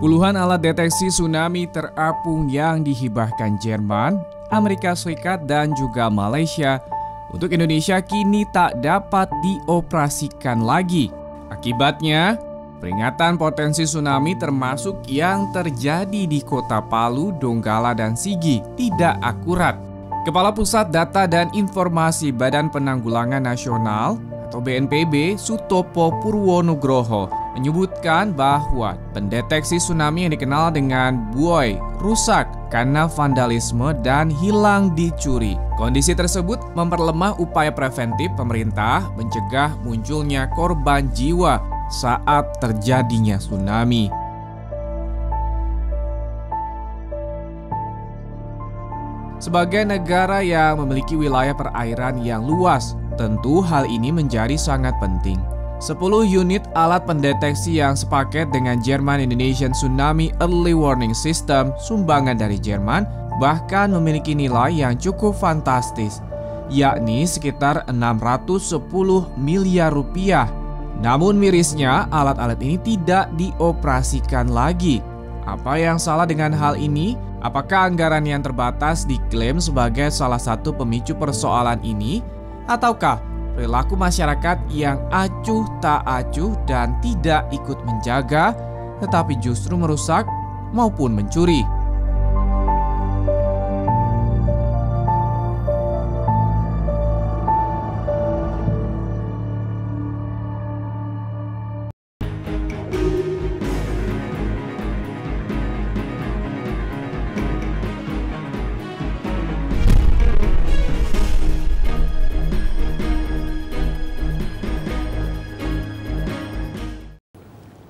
Puluhan alat deteksi tsunami terapung yang dihibahkan Jerman, Amerika Serikat, dan juga Malaysia untuk Indonesia kini tak dapat dioperasikan lagi. Akibatnya, peringatan potensi tsunami termasuk yang terjadi di kota Palu, Donggala, dan Sigi tidak akurat. Kepala Pusat Data dan Informasi Badan Penanggulangan Nasional atau BNPB, Sutopo Purwonugroho, menyebutkan bahwa pendeteksi tsunami yang dikenal dengan buoy rusak karena vandalisme dan hilang dicuri. Kondisi tersebut memperlemah upaya preventif pemerintah mencegah munculnya korban jiwa saat terjadinya tsunami. Sebagai negara yang memiliki wilayah perairan yang luas, tentu hal ini menjadi sangat penting. 10 unit alat pendeteksi yang sepaket dengan German Indonesian Tsunami Early Warning System sumbangan dari Jerman bahkan memiliki nilai yang cukup fantastis, yakni sekitar 610 miliar rupiah. Namun mirisnya, alat-alat ini tidak dioperasikan lagi. Apa yang salah dengan hal ini? Apakah anggaran yang terbatas diklaim sebagai salah satu pemicu persoalan ini? Ataukah perilaku masyarakat yang acuh tak acuh dan tidak ikut menjaga, tetapi justru merusak maupun mencuri?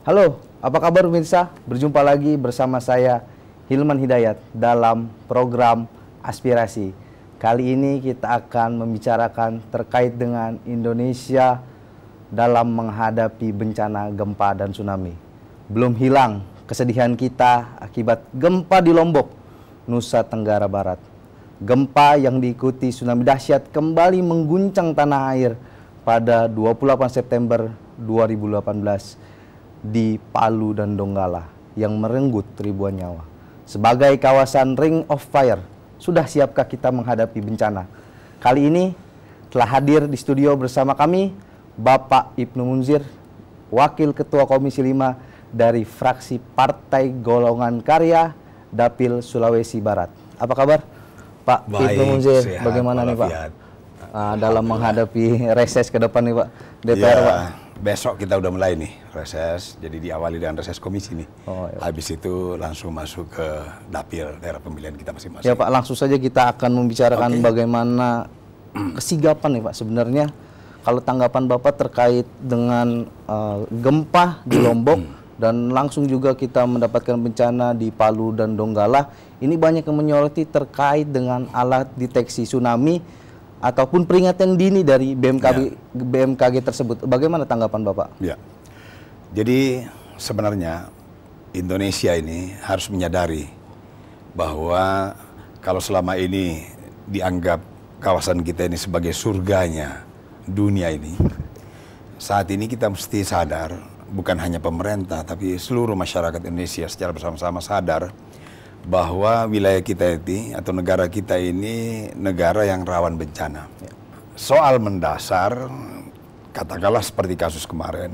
Halo, apa kabar pemirsa? Berjumpa lagi bersama saya Hilman Hidayat dalam program Aspirasi. Kali ini kita akan membicarakan terkait dengan Indonesia dalam menghadapi bencana gempa dan tsunami. Belum hilang kesedihan kita akibat gempa di Lombok, Nusa Tenggara Barat. Gempa yang diikuti tsunami dahsyat kembali mengguncang tanah air pada 28 September 2018. Di Palu dan Donggala yang merenggut ribuan nyawa. Sebagai kawasan Ring of Fire, sudah siapkah kita menghadapi bencana? Kali ini telah hadir di studio bersama kami Bapak Ibnu Munzir, Wakil Ketua Komisi 5 dari fraksi Partai Golongan Karya Dapil Sulawesi Barat. Apa kabar Pak Ibnu Munzir? Sehat, bagaimana nih Pak dalam menghadapi reses ke depan nih Pak DPR ya, Pak? Besok kita udah mulai nih reses, jadi diawali dengan reses komisi nih. Iya. Habis itu langsung masuk ke dapil daerah pemilihan kita masing-masing. Ya Pak, langsung saja kita akan membicarakan bagaimana kesigapan nih Pak sebenarnya. Kalau tanggapan Bapak terkait dengan gempa di Lombok dan langsung juga kita mendapatkan bencana di Palu dan Donggala, ini banyak yang menyoroti terkait dengan alat deteksi tsunami ataupun peringatan dini dari BMKG tersebut. Bagaimana tanggapan Bapak? Ya. Jadi sebenarnya Indonesia ini harus menyadari bahwa kalau selama ini dianggap kawasan kita ini sebagai surganya dunia ini, saat ini kita mesti sadar, bukan hanya pemerintah, tapi seluruh masyarakat Indonesia secara bersama-sama sadar bahwa wilayah kita ini atau negara kita ini negara yang rawan bencana. Soal mendasar, katakanlah seperti kasus kemarin,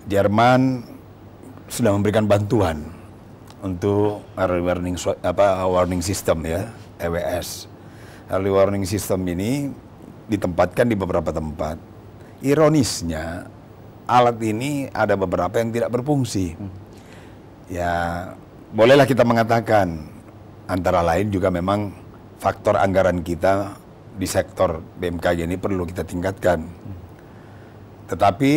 Jerman sudah memberikan bantuan untuk warning system ya, EWS. Early warning system ini ditempatkan di beberapa tempat. Ironisnya, alat ini ada beberapa yang tidak berfungsi. Ya, bolehlah kita mengatakan, antara lain juga memang faktor anggaran kita di sektor BMKG ini perlu kita tingkatkan. Tetapi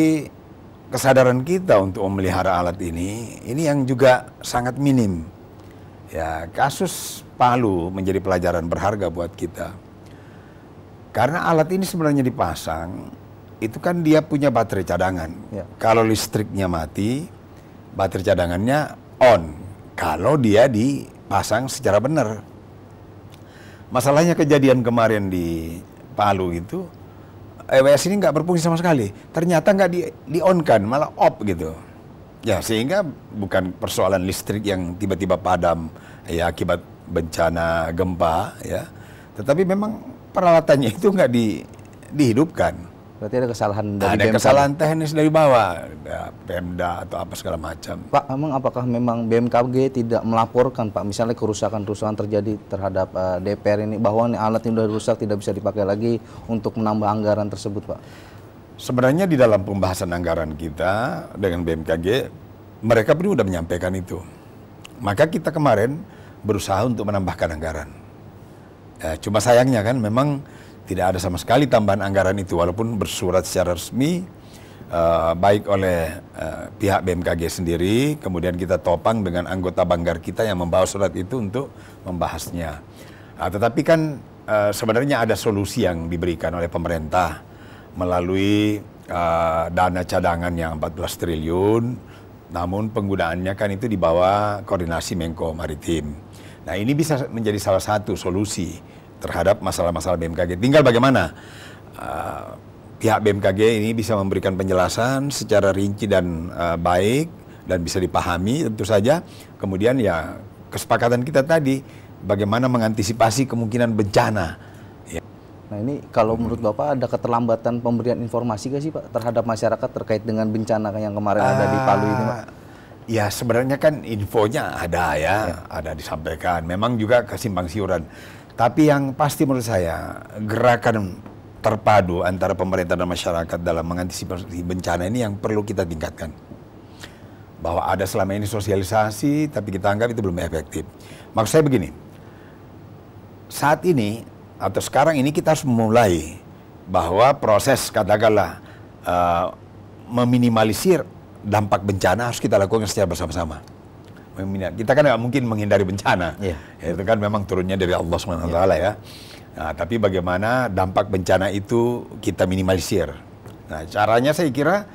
kesadaran kita untuk memelihara alat ini yang juga sangat minim. Ya, kasus Palu menjadi pelajaran berharga buat kita. Karena alat ini sebenarnya dipasang, itu kan dia punya baterai cadangan. Ya. Kalau listriknya mati, baterai cadangannya on. Kalau dia dipasang secara benar. Masalahnya kejadian kemarin di Palu itu, EWS ini nggak berfungsi sama sekali. Ternyata nggak di-on-kan, malah off gitu. Ya, sehingga bukan persoalan listrik yang tiba-tiba padam ya akibat bencana gempa ya. Tetapi memang peralatannya itu nggak dihidupkan. Berarti ada kesalahan dari Ada BMKG. kesalahan teknis dari bawah, ya, Pemda atau apa segala macam. Pak, apakah memang BMKG tidak melaporkan Pak, misalnya kerusakan-kerusakan terjadi terhadap DPR ini, bahwa ini alat yang sudah rusak tidak bisa dipakai lagi untuk menambah anggaran tersebut Pak? Sebenarnya di dalam pembahasan anggaran kita dengan BMKG, mereka pun sudah menyampaikan itu. Maka kita kemarin berusaha untuk menambahkan anggaran. Ya, cuma sayangnya kan memang tidak ada sama sekali tambahan anggaran itu, walaupun bersurat secara resmi baik oleh pihak BMKG sendiri, kemudian kita topang dengan anggota Banggar kita yang membawa surat itu untuk membahasnya. Tetapi kan sebenarnya ada solusi yang diberikan oleh pemerintah melalui dana cadangan yang 14 triliun, namun penggunaannya kan itu di bawah koordinasi Menko Maritim. Nah, ini bisa menjadi salah satu solusi terhadap masalah-masalah BMKG. Tinggal bagaimana pihak BMKG ini bisa memberikan penjelasan secara rinci dan baik dan bisa dipahami tentu saja. Kemudian ya kesepakatan kita tadi bagaimana mengantisipasi kemungkinan bencana. Nah, ini kalau menurut Bapak ada keterlambatan pemberian informasi nggak sih Pak terhadap masyarakat terkait dengan bencana yang kemarin ada di Palu ini Pak? Ya sebenarnya kan infonya ada ya, ada disampaikan. Memang juga kesimpang siuran. Tapi yang pasti menurut saya gerakan terpadu antara pemerintah dan masyarakat dalam mengantisipasi bencana ini yang perlu kita tingkatkan. Bahwa ada selama ini sosialisasi, tapi kita anggap itu belum efektif. Maksud saya begini, saat ini atau sekarang ini kita harus memulai bahwa proses katakanlah meminimalisir dampak bencana harus kita lakukan secara bersama-sama. Kita kan nggak mungkin menghindari bencana, itu kan memang turunnya dari Allah SWT ya. Nah, tapi bagaimana dampak bencana itu kita minimalisir. Nah, caranya saya kira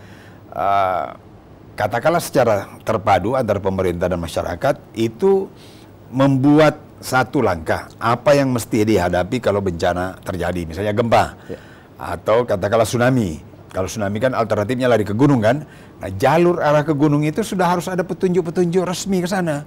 katakanlah secara terpadu antara pemerintah dan masyarakat itu membuat satu langkah apa yang mesti dihadapi kalau bencana terjadi, misalnya gempa atau katakanlah tsunami. Kalau tsunami kan alternatifnya lari ke gunung kan. Nah, jalur arah ke gunung itu sudah harus ada petunjuk-petunjuk resmi ke sana.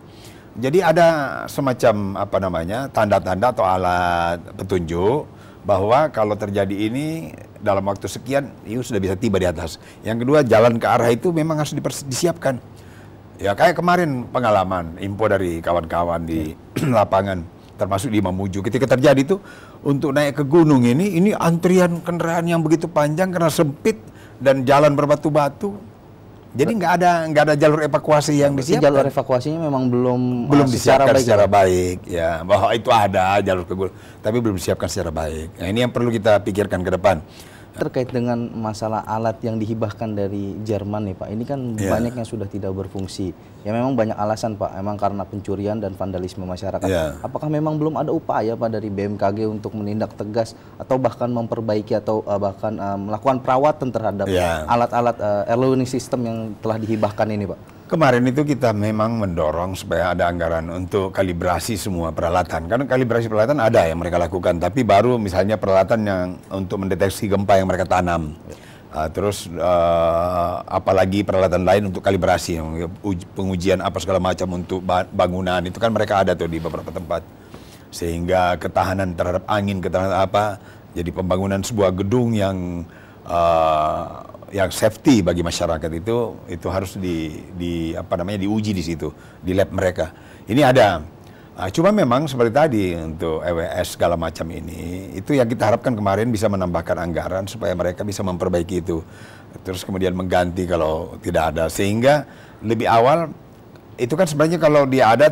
Jadi ada semacam apa namanya tanda-tanda atau alat petunjuk bahwa kalau terjadi ini dalam waktu sekian itu sudah bisa tiba di atas. Yang kedua, jalan ke arah itu memang harus disiapkan. Ya kayak kemarin pengalaman info dari kawan-kawan di lapangan, termasuk di Mamuju, ketika terjadi itu untuk naik ke gunung ini antrian kendaraan yang begitu panjang karena sempit dan jalan berbatu-batu. Jadi nggak ada jalur evakuasi yang disiapkan. Jalur evakuasinya memang belum disiapkan secara baik ya, bahwa itu ada jalur ke gunung, tapi belum disiapkan secara baik. Nah, ini yang perlu kita pikirkan ke depan. Terkait dengan masalah alat yang dihibahkan dari Jerman nih Pak, ini kan banyak yang sudah tidak berfungsi. Ya memang banyak alasan Pak, emang karena pencurian dan vandalisme masyarakat. Apakah memang belum ada upaya Pak dari BMKG untuk menindak tegas atau bahkan memperbaiki atau bahkan melakukan perawatan terhadap alat-alat early warning system yang telah dihibahkan ini Pak? Kemarin itu kita memang mendorong supaya ada anggaran untuk kalibrasi semua peralatan. Karena kalibrasi peralatan ada yang mereka lakukan, tapi baru misalnya peralatan yang untuk mendeteksi gempa yang mereka tanam. Terus apalagi peralatan lain untuk kalibrasi, pengujian apa segala macam untuk bangunan, itu kan mereka ada tuh di beberapa tempat. Sehingga ketahanan terhadap angin, ketahanan apa, jadi pembangunan sebuah gedung yang safety bagi masyarakat itu harus diuji di situ, di lab mereka. Ini ada. Cuma memang seperti tadi untuk EWS segala macam ini, itu yang kita harapkan kemarin bisa menambahkan anggaran supaya mereka bisa memperbaiki itu. Terus kemudian mengganti kalau tidak ada, sehingga lebih awal itu kan sebenarnya kalau dia ada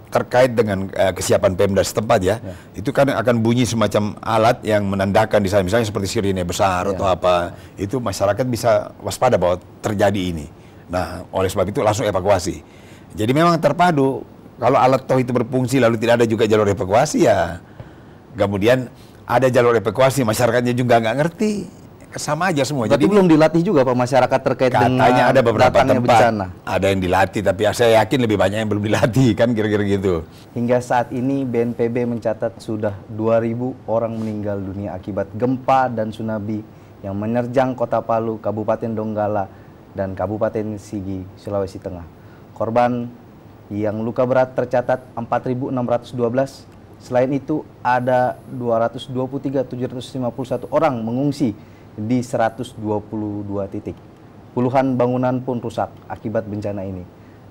terkait dengan kesiapan Pemda setempat ya, itu kan akan bunyi semacam alat yang menandakan di sana, misalnya seperti sirine besar atau apa, itu masyarakat bisa waspada bahwa terjadi ini. Nah, oleh sebab itu langsung evakuasi. Jadi memang terpadu, kalau alat toh itu berfungsi lalu tidak ada juga jalur evakuasi ya, kemudian ada jalur evakuasi, masyarakatnya juga nggak ngerti. Sama aja semua. Berarti belum dilatih juga Pak masyarakat terkait dengan katanya ada beberapa tempat bencana. Ada yang dilatih, tapi saya yakin lebih banyak yang belum dilatih kan, kira-kira gitu. Hingga saat ini BNPB mencatat sudah 2.000 orang meninggal dunia akibat gempa dan tsunami yang menerjang Kota Palu, Kabupaten Donggala, dan Kabupaten Sigi, Sulawesi Tengah. Korban yang luka berat tercatat 4.612. Selain itu ada 223.751 orang mengungsi di 122 titik. Puluhan bangunan pun rusak akibat bencana ini.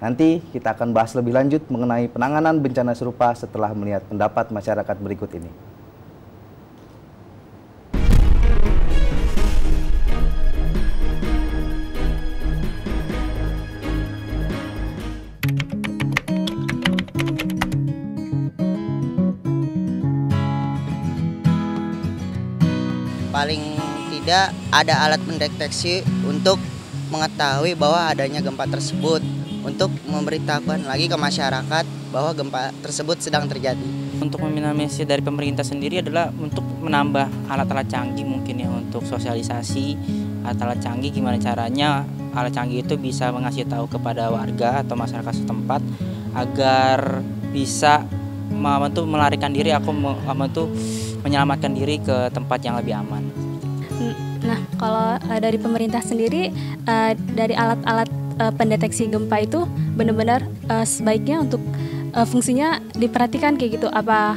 Nanti kita akan bahas lebih lanjut mengenai penanganan bencana serupa setelah melihat pendapat masyarakat berikut ini. Paling tidak ada alat pendeteksi untuk mengetahui bahwa adanya gempa tersebut, untuk memberitahukan lagi ke masyarakat bahwa gempa tersebut sedang terjadi. Untuk meminimalisir dari pemerintah sendiri adalah untuk menambah alat-alat canggih mungkin ya, untuk sosialisasi alat-alat canggih, gimana caranya alat canggih itu bisa mengasih tahu kepada warga atau masyarakat setempat agar bisa melarikan diri atau menyelamatkan diri ke tempat yang lebih aman. Nah, kalau dari pemerintah sendiri, dari alat-alat pendeteksi gempa itu benar-benar sebaiknya untuk fungsinya diperhatikan kayak gitu, apa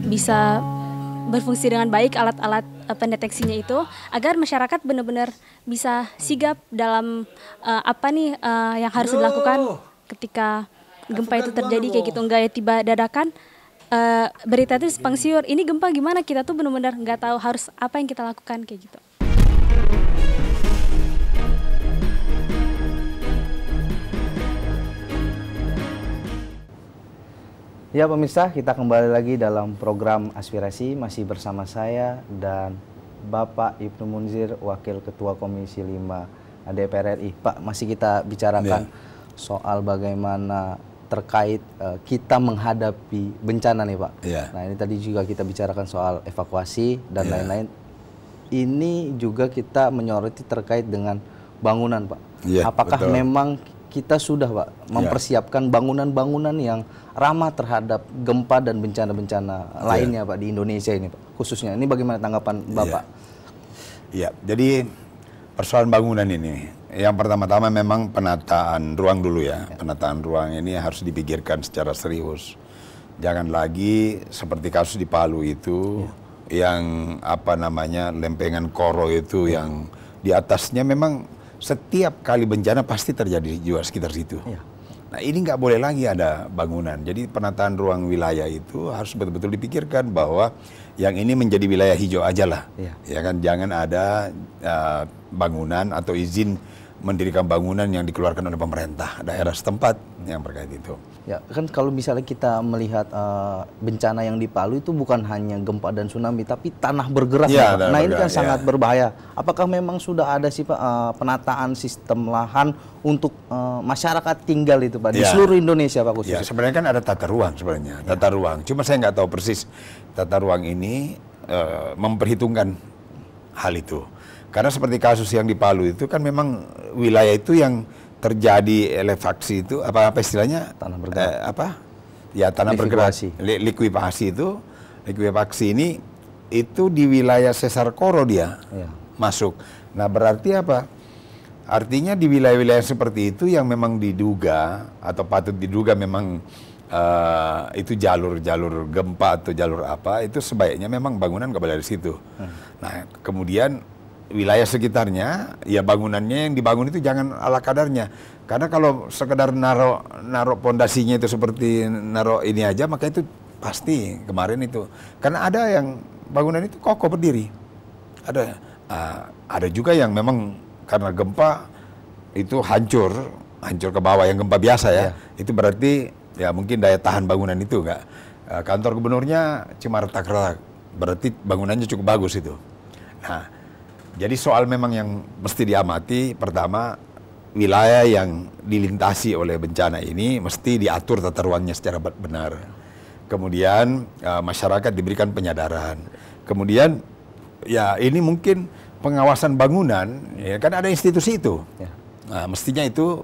bisa berfungsi dengan baik alat-alat pendeteksinya itu, agar masyarakat benar-benar bisa sigap dalam apa nih yang harus dilakukan ketika gempa itu terjadi kayak gitu, enggak ya tiba dadakan. Berita itu simpang siur, ini gempa gimana, kita tuh benar-benar nggak tahu harus apa yang kita lakukan kayak gitu. Ya pemirsa, kita kembali lagi dalam program Aspirasi, masih bersama saya dan Bapak Ibnu Munzir, Wakil Ketua Komisi 5 DPR RI. Pak, masih kita bicarakan soal bagaimana terkait kita menghadapi bencana nih Pak. Nah ini tadi juga kita bicarakan soal evakuasi dan lain-lain. Ini juga kita menyoroti terkait dengan bangunan Pak. Apakah memang kita sudah Pak mempersiapkan bangunan-bangunan yang ramah terhadap gempa dan bencana-bencana lainnya Pak di Indonesia ini Pak, khususnya. Ini bagaimana tanggapan Bapak? Iya, jadi persoalan bangunan ini, yang pertama-tama memang penataan ruang dulu ya. Penataan ruang ini harus dipikirkan secara serius. Jangan lagi seperti kasus di Palu itu, yang apa namanya lempengan koro itu yang di atasnya memang setiap kali bencana pasti terjadi juga sekitar situ. Nah ini nggak boleh lagi ada bangunan. Jadi penataan ruang wilayah itu harus betul-betul dipikirkan bahwa yang ini menjadi wilayah hijau aja lah. Ya kan, jangan ada bangunan atau izin mendirikan bangunan yang dikeluarkan oleh pemerintah daerah setempat yang terkait itu. Ya kan, kalau misalnya kita melihat bencana yang di Palu itu bukan hanya gempa dan tsunami, tapi tanah bergerak. Nah ini kan sangat berbahaya. Apakah memang sudah ada sih Pak penataan sistem lahan untuk masyarakat tinggal itu Pak di seluruh Indonesia Pak khususnya? Ya sebenarnya kan ada tata ruang sebenarnya, tata ruang. Cuma saya nggak tahu persis tata ruang ini memperhitungkan hal itu. Karena seperti kasus yang di Palu itu kan memang wilayah itu yang terjadi elevasi itu apa istilahnya, tanah bergerak, tanah bergerak, likuifaksi itu, likuifaksi ini itu di wilayah sesar koro dia masuk. Nah berarti apa? Artinya di wilayah-wilayah seperti itu yang memang diduga atau patut diduga memang itu jalur-jalur gempa atau jalur apa, itu sebaiknya memang bangunan nggak boleh di situ. Nah kemudian wilayah sekitarnya, ya bangunannya yang dibangun itu jangan ala kadarnya. Karena kalau sekedar naruh pondasinya itu seperti naruh ini aja, maka itu pasti kemarin itu. Karena ada yang bangunan itu kokoh berdiri. Ada juga yang memang karena gempa itu hancur ke bawah, yang gempa biasa ya. Itu berarti ya mungkin daya tahan bangunan itu enggak. Kantor gubernurnya cuma retak-retak, berarti bangunannya cukup bagus itu. Nah, jadi soal memang yang mesti diamati, pertama wilayah yang dilintasi oleh bencana ini mesti diatur tata ruangnya secara benar. Kemudian masyarakat diberikan penyadaran. Kemudian ya ini mungkin pengawasan bangunan, ya kan ada institusi itu. Nah, mestinya itu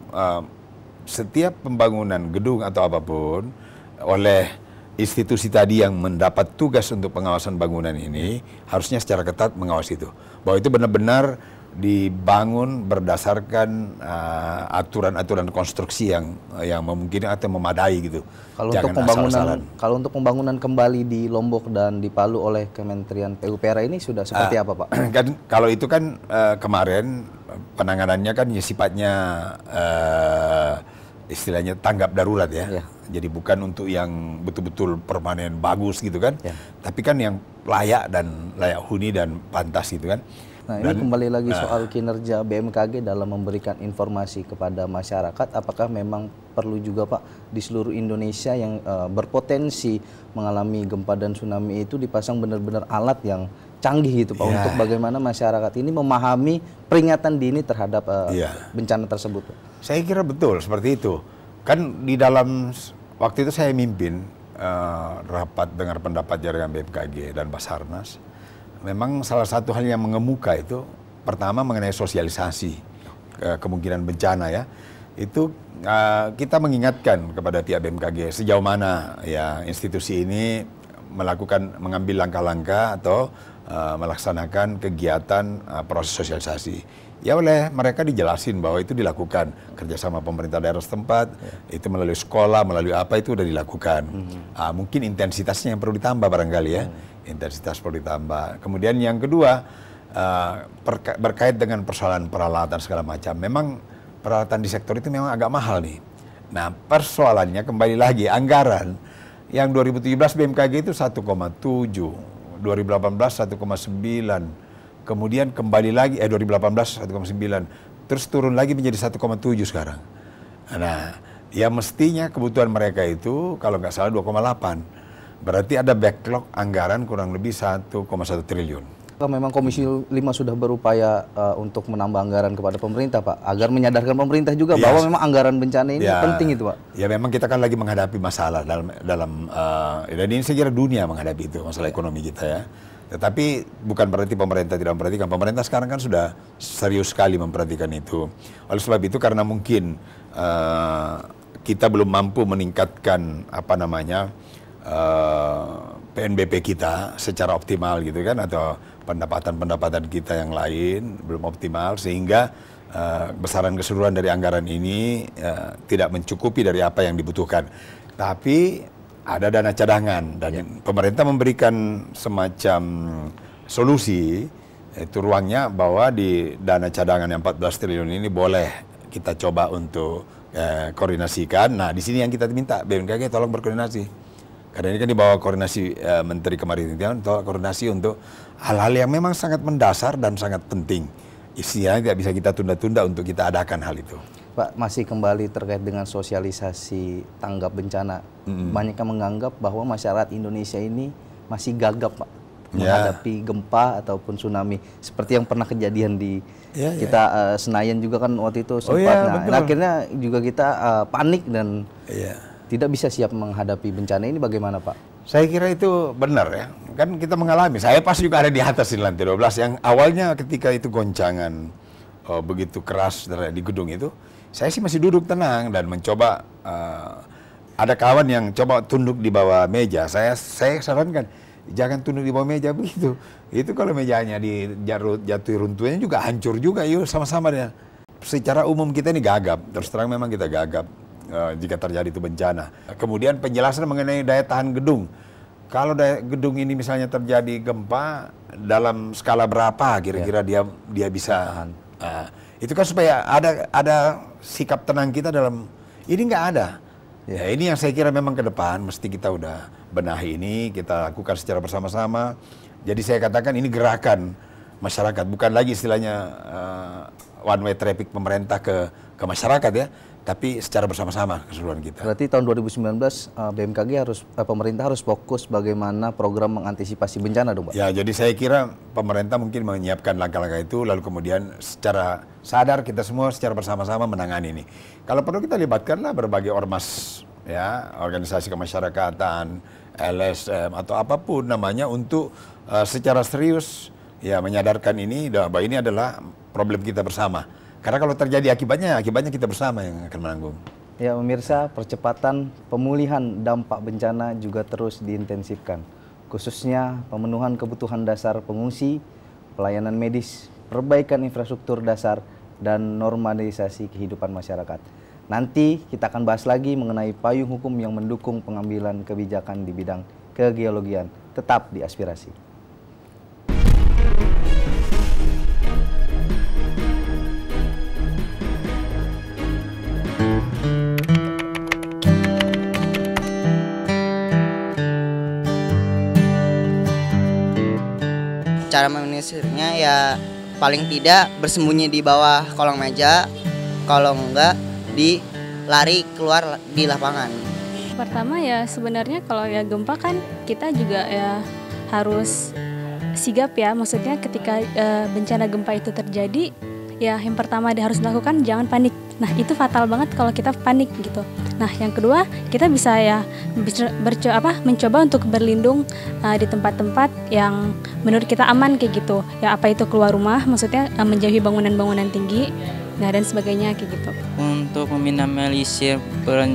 setiap pembangunan gedung atau apapun oleh institusi tadi yang mendapat tugas untuk pengawasan bangunan ini harusnya secara ketat mengawasi itu. Bahwa itu benar-benar dibangun berdasarkan aturan-aturan konstruksi yang memungkinkan atau memadai gitu. Kalau untuk pembangunan kembali di Lombok dan di Palu oleh Kementerian PUPR ini sudah seperti apa, Pak? Kan kalau itu kan kemarin penanganannya kan ya sifatnya istilahnya tanggap darurat ya. Jadi bukan untuk yang betul-betul permanen bagus gitu kan. Tapi kan yang layak huni dan pantas gitu kan. Nah, ini kembali lagi soal kinerja BMKG dalam memberikan informasi kepada masyarakat. Apakah memang perlu juga, Pak, di seluruh Indonesia yang berpotensi mengalami gempa dan tsunami itu dipasang benar-benar alat yang canggih gitu, Pak, untuk bagaimana masyarakat ini memahami peringatan dini terhadap bencana tersebut, Pak? Saya kira betul seperti itu. Kan di dalam waktu itu saya mimpin rapat dengar pendapat jaringan BMKG dan Basarnas. Memang salah satu hal yang mengemuka itu pertama mengenai sosialisasi kemungkinan bencana ya. Itu kita mengingatkan kepada pihak BMKG sejauh mana ya institusi ini mengambil langkah-langkah atau melaksanakan kegiatan proses sosialisasi. Ya oleh mereka dijelasin bahwa itu dilakukan kerjasama pemerintah daerah setempat, itu melalui sekolah, melalui apa itu sudah dilakukan. Mungkin intensitasnya yang perlu ditambah barangkali ya. Intensitas perlu ditambah. Kemudian yang kedua berkait dengan persoalan peralatan segala macam. Memang peralatan di sektor itu memang agak mahal nih. Nah persoalannya kembali lagi anggaran yang 2017 BMKG itu 1,7, 2018 1,9, kemudian kembali lagi 2018 1,9, terus turun lagi menjadi 1,7 sekarang. Nah ya mestinya kebutuhan mereka itu kalau nggak salah 2,8. Berarti ada backlog anggaran kurang lebih 1,1 triliun. Memang Komisi 5 sudah berupaya untuk menambah anggaran kepada pemerintah, Pak, agar menyadarkan pemerintah juga bahwa memang anggaran bencana ini penting itu, Pak. Ya memang kita kan lagi menghadapi masalah dalam dan ini saya kira dunia menghadapi itu masalah ekonomi kita ya. Tetapi bukan berarti pemerintah tidak memperhatikan. Pemerintah sekarang kan sudah serius sekali memperhatikan itu. Oleh sebab itu karena mungkin kita belum mampu meningkatkan PNBP kita secara optimal gitu kan, atau pendapatan kita yang lain belum optimal sehingga besaran keseluruhan dari anggaran ini tidak mencukupi dari apa yang dibutuhkan. Tapi ada dana cadangan dan pemerintah memberikan semacam solusi, itu ruangnya bahwa di dana cadangan yang 14 triliun ini boleh kita coba untuk koordinasikan. Nah di sini yang kita minta BMKG tolong berkoordinasi. Karena ini kan di bawah koordinasi Menteri Kemaritiman, koordinasi untuk hal-hal yang memang sangat mendasar dan sangat penting. Isinya tidak bisa kita tunda-tunda untuk kita adakan hal itu. Pak, masih kembali terkait dengan sosialisasi tanggap bencana. Banyak yang menganggap bahwa masyarakat Indonesia ini masih gagap, Pak, menghadapi gempa ataupun tsunami. Seperti yang pernah kejadian di Senayan juga kan waktu itu sempat. Akhirnya juga kita panik dan tidak bisa siap menghadapi bencana ini. Bagaimana, Pak? Saya kira itu benar ya. Kan kita mengalami, saya pas juga ada di atas di lantai 12 yang awalnya ketika itu goncangan begitu keras di gedung itu, saya sih masih duduk tenang dan mencoba, ada kawan yang coba tunduk di bawah meja. Saya sarankan, jangan tunduk di bawah meja begitu. Itu kalau mejanya jatuh runtuhnya juga hancur juga, yuk sama-sama ya. Secara umum kita ini gagap, terus terang memang kita gagap. Jika terjadi itu bencana. Kemudian penjelasan mengenai daya tahan gedung. Kalau gedung ini misalnya terjadi gempa dalam skala berapa kira-kira dia bisa itu kan supaya ada sikap tenang kita dalam ini nggak ada. Ya ini yang saya kira memang ke depan mesti kita udah benahi ini, kita lakukan secara bersama-sama. Jadi saya katakan ini gerakan masyarakat, bukan lagi istilahnya one way traffic pemerintah ke masyarakat ya. Tapi secara bersama-sama keseluruhan kita. Berarti tahun 2019 BMKG pemerintah harus fokus bagaimana program mengantisipasi bencana dong, Pak? Ya, jadi saya kira pemerintah mungkin menyiapkan langkah-langkah itu, lalu kemudian secara sadar kita semua secara bersama-sama menangani ini. Kalau perlu kita libatkanlah berbagai ormas, ya, organisasi kemasyarakatan, LSM atau apapun namanya untuk secara serius ya menyadarkan ini bahwa ini adalah problem kita bersama. Karena kalau terjadi akibatnya kita bersama yang akan menanggung. Ya pemirsa, percepatan pemulihan dampak bencana juga terus diintensifkan. Khususnya pemenuhan kebutuhan dasar pengungsi, pelayanan medis, perbaikan infrastruktur dasar, dan normalisasi kehidupan masyarakat. Nanti kita akan bahas lagi mengenai payung hukum yang mendukung pengambilan kebijakan di bidang kegeologian. Tetap di Aspirasi. Cara menyisirnya ya paling tidak bersembunyi di bawah kolong meja, kalau enggak lari keluar di lapangan. Pertama ya sebenarnya kalau ya gempa kan kita juga ya harus sigap ya, maksudnya ketika bencana gempa itu terjadi ya yang pertama harus dilakukan jangan panik. Nah itu fatal banget kalau kita panik gitu. Nah yang kedua kita bisa ya mencoba untuk berlindung di tempat-tempat yang menurut kita aman kayak gitu. Ya apa itu keluar rumah, maksudnya menjauhi bangunan-bangunan tinggi, nah dan sebagainya kayak gitu. Untuk meminimalisir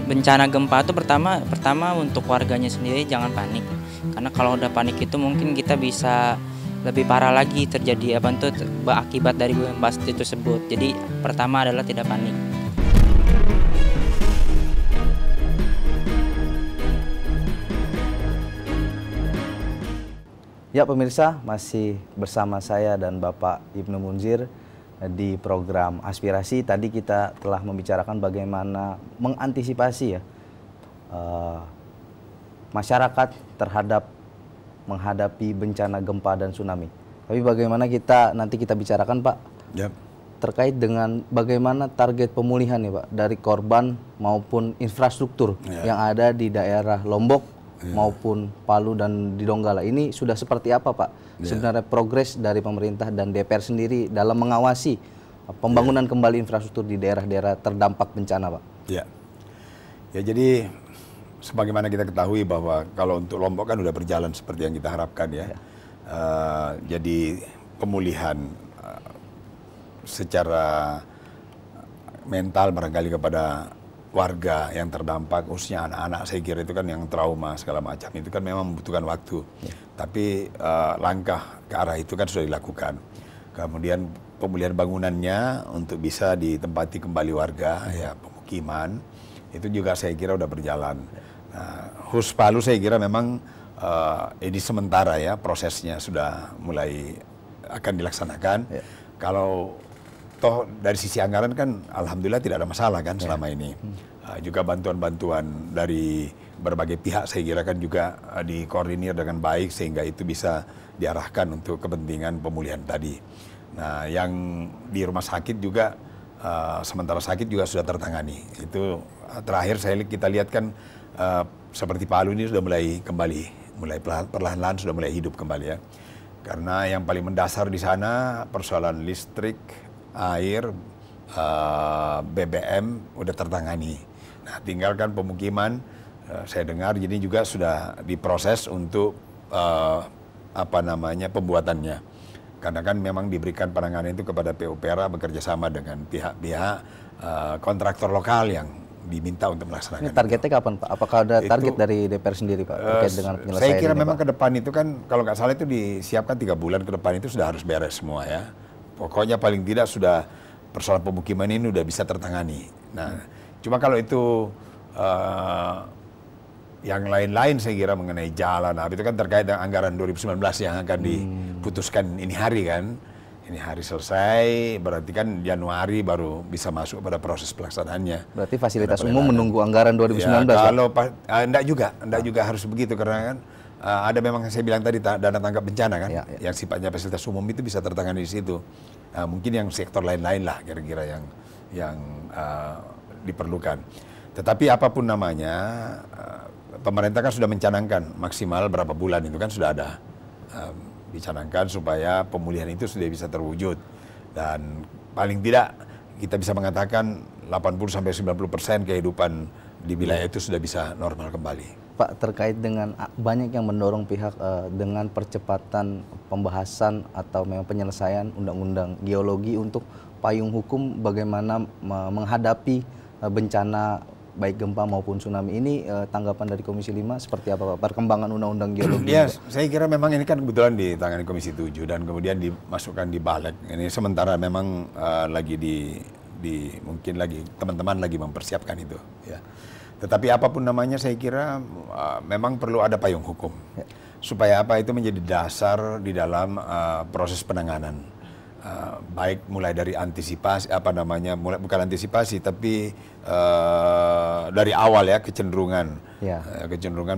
bencana gempa itu pertama untuk warganya sendiri jangan panik. Karena kalau udah panik itu mungkin kita bisa lebih parah lagi terjadi akibat dari gempa itu tersebut. Jadi pertama adalah tidak panik. Ya pemirsa, masih bersama saya dan Bapak Ibnu Munzir di program Aspirasi. Tadi kita telah membicarakan bagaimana mengantisipasi ya masyarakat terhadap menghadapi bencana gempa dan tsunami. Tapi bagaimana nanti kita bicarakan Pak, terkait dengan bagaimana target pemulihan ya Pak dari korban maupun infrastruktur yang ada di daerah Lombok maupun Palu dan di Donggala. Ini sudah seperti apa Pak sebenarnya progres dari pemerintah dan DPR sendiri dalam mengawasi pembangunan kembali infrastruktur di daerah-daerah terdampak bencana Pak? Ya jadi sebagaimana kita ketahui bahwa kalau untuk Lombok kan sudah berjalan seperti yang kita harapkan ya. Jadi pemulihan secara mental barangkali kepada warga yang terdampak, khususnya anak-anak, saya kira itu kan yang trauma segala macam, itu kan memang membutuhkan waktu. Tapi langkah ke arah itu kan sudah dilakukan. Kemudian pemulihan bangunannya untuk bisa ditempati kembali warga, ya pemukiman, itu juga saya kira sudah berjalan. Nah, Hus Palu saya kira memang ini sementara ya, prosesnya sudah mulai akan dilaksanakan. Kalau toh dari sisi anggaran kan alhamdulillah tidak ada masalah kan selama ini. Juga bantuan-bantuan dari berbagai pihak saya kira kan juga dikoordinir dengan baik sehingga itu bisa diarahkan untuk kepentingan pemulihan tadi. Nah yang di rumah sakit juga sementara sakit juga sudah tertangani. Itu terakhir kita lihat kan seperti Palu ini sudah mulai kembali, perlahan-lahan sudah mulai hidup kembali ya. Karena yang paling mendasar di sana persoalan listrik, air, BBM udah tertangani. Nah, tinggalkan pemukiman, saya dengar jadi juga sudah diproses untuk pembuatannya. Karena kan memang diberikan penanganan itu kepada PUPera bekerja sama dengan pihak-pihak kontraktor lokal yang diminta untuk melaksanakan. Ini targetnya kapan Pak? Apakah ada target dari DPR sendiri Pak terkait dengan penyelesaian saya kira ini, memang Pak? ke depan itu kan kalau nggak salah itu disiapkan 3 bulan ke depan itu sudah harus beres semua ya. Pokoknya paling tidak sudah persoalan pemukiman ini sudah bisa tertangani. Nah, cuma kalau itu yang lain-lain saya kira mengenai jalan, itu kan terkait dengan anggaran 2019 yang akan diputuskan ini hari kan. Ini hari selesai, berarti kan Januari baru bisa masuk pada proses pelaksanaannya. Berarti fasilitas umum menunggu anggaran 2019 ya? Kalau enggak juga harus begitu karena kan ada memang saya bilang tadi dana tanggap bencana kan, yang sifatnya fasilitas umum itu bisa tertangani di situ. Mungkin yang sektor lain-lain lah kira-kira yang diperlukan. Tetapi apapun namanya, pemerintah kan sudah mencanangkan maksimal berapa bulan itu kan sudah ada dicanangkan supaya pemulihan itu sudah bisa terwujud. Dan paling tidak kita bisa mengatakan 80-90% kehidupan di wilayah itu sudah bisa normal kembali. Pak, terkait dengan banyak yang mendorong pihak dengan percepatan pembahasan atau memang penyelesaian undang-undang geologi untuk payung hukum bagaimana menghadapi bencana baik gempa maupun tsunami ini, tanggapan dari Komisi 5 seperti apa Pak? Perkembangan Undang-Undang Geologi? Ya, saya kira memang ini kan kebetulan ditangani Komisi 7 dan kemudian dimasukkan di balik. Ini sementara memang lagi mungkin lagi teman-teman lagi mempersiapkan itu. Ya. Tetapi apapun namanya, saya kira memang perlu ada payung hukum supaya apa itu menjadi dasar di dalam proses penanganan. Baik mulai dari antisipasi bukan antisipasi tapi dari awal ya kecenderungan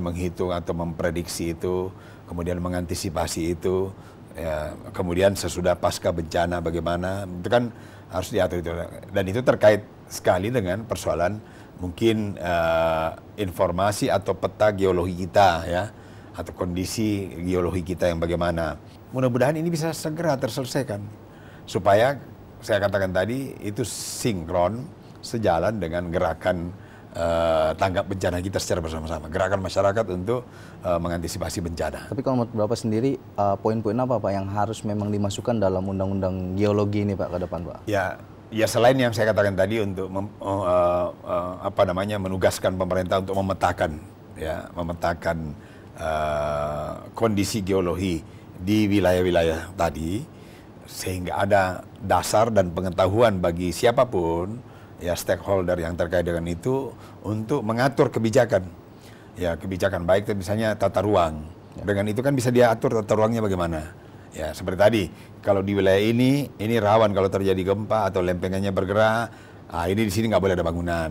menghitung atau memprediksi itu, kemudian mengantisipasi itu, ya, kemudian sesudah pasca bencana bagaimana itu kan harus diatur itu, dan itu terkait sekali dengan persoalan mungkin informasi atau peta geologi kita ya, atau kondisi geologi kita yang bagaimana. Mudah-mudahan ini bisa segera terselesaikan supaya saya katakan tadi itu sinkron sejalan dengan gerakan tanggap bencana kita secara bersama-sama, gerakan masyarakat untuk mengantisipasi bencana. Tapi kalau menurut Bapak sendiri, poin-poin apa Pak yang harus memang dimasukkan dalam Undang-Undang Geologi ini Pak ke depan Pak? Ya selain yang saya katakan tadi untuk menugaskan pemerintah untuk memetakan kondisi geologi di wilayah-wilayah tadi, sehingga ada dasar dan pengetahuan bagi siapapun ya stakeholder yang terkait dengan itu untuk mengatur kebijakan. Ya, kebijakan baik misalnya tata ruang. Dengan itu kan bisa diatur tata ruangnya bagaimana. Ya, seperti tadi, kalau di wilayah ini rawan kalau terjadi gempa atau lempengannya bergerak, ini di sini nggak boleh ada bangunan.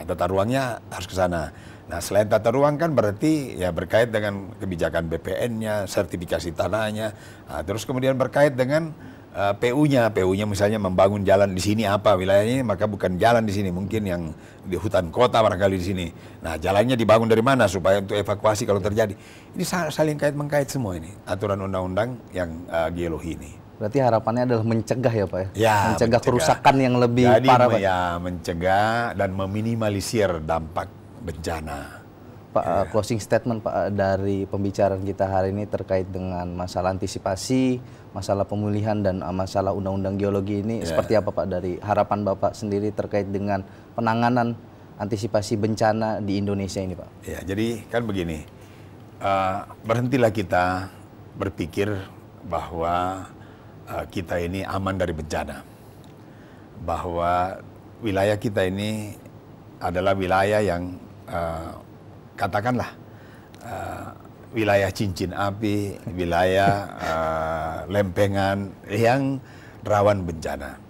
Tata ruangnya harus ke sana. Nah, selain tata ruang kan berarti ya berkait dengan kebijakan BPN-nya, sertifikasi tanahnya, terus kemudian berkait dengan PU-nya misalnya membangun jalan di sini apa wilayahnya, maka bukan jalan di sini, mungkin yang di hutan kota barangkali di sini. Nah, jalannya dibangun dari mana supaya untuk evakuasi kalau terjadi. Ini saling kait-mengkait semua ini aturan undang-undang yang geologi ini. Berarti harapannya adalah mencegah ya Pak ya? Ya, mencegah kerusakan yang lebih parah Pak? Ya, mencegah dan meminimalisir dampak bencana. Pak, closing statement Pak dari pembicaraan kita hari ini terkait dengan masalah antisipasi, masalah pemulihan dan masalah undang-undang geologi ini seperti apa Pak dari harapan Bapak sendiri terkait dengan penanganan antisipasi bencana di Indonesia ini Pak? Ya, jadi kan begini, berhentilah kita berpikir bahwa kita ini aman dari bencana, bahwa wilayah kita ini adalah wilayah yang katakanlah wilayah cincin api, wilayah lempengan yang rawan bencana.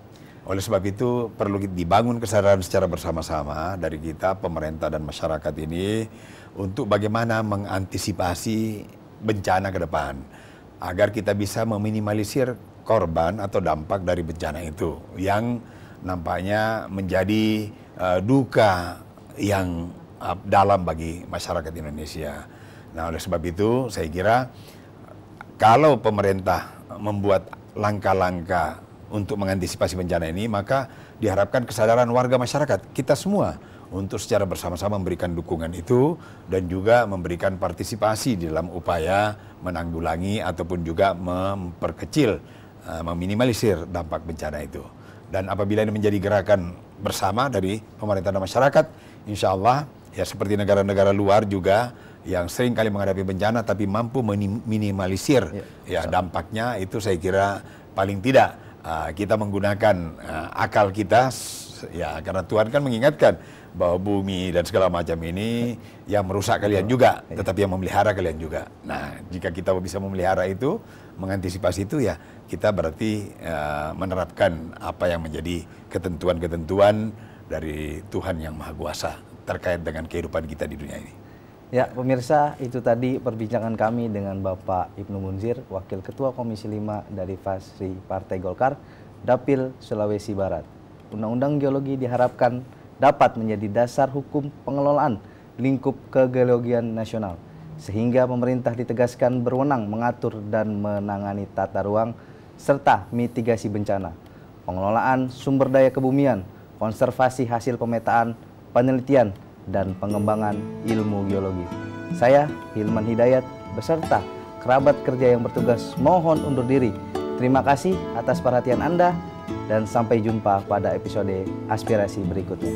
Oleh sebab itu perlu dibangun kesadaran secara bersama-sama dari kita, pemerintah dan masyarakat ini untuk bagaimana mengantisipasi bencana ke depan agar kita bisa meminimalisir korban atau dampak dari bencana itu yang nampaknya menjadi duka yang dalam bagi masyarakat Indonesia. Nah, oleh sebab itu saya kira kalau pemerintah membuat langkah-langkah untuk mengantisipasi bencana ini, maka diharapkan kesadaran warga masyarakat, kita semua, untuk secara bersama-sama memberikan dukungan itu dan juga memberikan partisipasi di dalam upaya menanggulangi ataupun juga memperkecil, meminimalisir dampak bencana itu. Dan apabila ini menjadi gerakan bersama dari pemerintah dan masyarakat, insya Allah ya seperti negara-negara luar juga yang sering kali menghadapi bencana tapi mampu minimalisir dampaknya, itu saya kira paling tidak kita menggunakan akal kita ya, karena Tuhan kan mengingatkan bahwa bumi dan segala macam ini yang merusak kalian juga, tetapi yang memelihara kalian juga. Nah, jika kita bisa memelihara itu, mengantisipasi itu, ya kita berarti menerapkan apa yang menjadi ketentuan-ketentuan dari Tuhan yang Maha Kuasa terkait dengan kehidupan kita di dunia ini. Ya, pemirsa, itu tadi perbincangan kami dengan Bapak Ibnu Munzir, Wakil Ketua Komisi 5 dari Fraksi Partai Golkar, Dapil Sulawesi Barat. Undang-undang geologi diharapkan dapat menjadi dasar hukum pengelolaan lingkup kegeologian nasional, sehingga pemerintah ditegaskan berwenang mengatur dan menangani tata ruang serta mitigasi bencana, pengelolaan sumber daya kebumian, konservasi hasil pemetaan, penelitian, dan pengembangan ilmu geologi. Saya, Hilman Hidayat, beserta kerabat kerja yang bertugas mohon undur diri. Terima kasih atas perhatian Anda, dan sampai jumpa pada episode aspirasi berikutnya.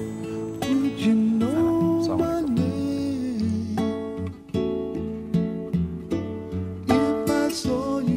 soñar.